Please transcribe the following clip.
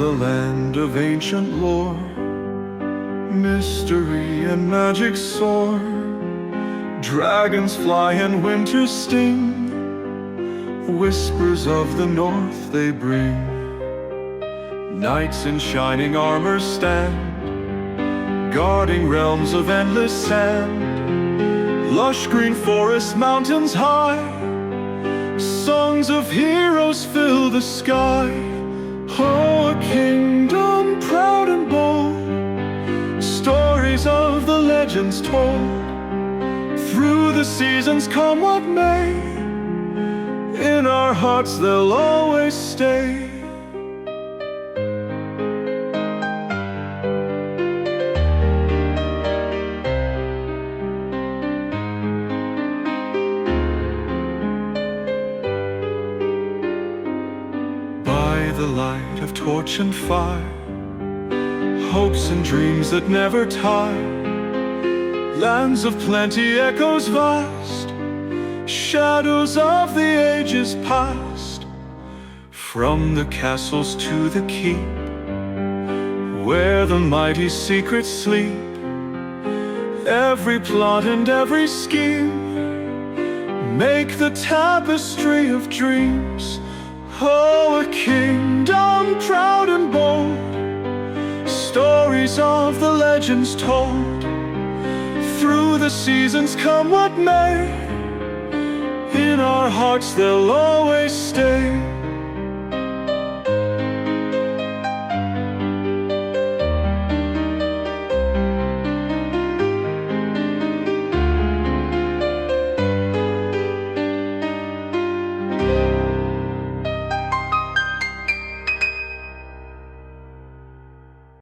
the land of ancient lore, mystery and magic soar. Dragons fly and winter sting, whispers of the north they bring. Knights in shining armor stand, guarding realms of endless sand. Lush green forests, mountains high, songs of heroes fill the sky. Oh, a kingdom proud and bold, stories of the legends told. Through the seasons come what may, in our hearts they'll always stay. By the light of torch and fire, hopes and dreams that never tire. Lands of plenty, echoes vast, shadows of the ages past. From the castles to the keep, where the mighty secrets sleep. Every plot and every scheme make the tapestry of dreams. Oh, a kingdom proud and bold, stories of the legends told. Through the seasons come what may, in our hearts they'll always stay.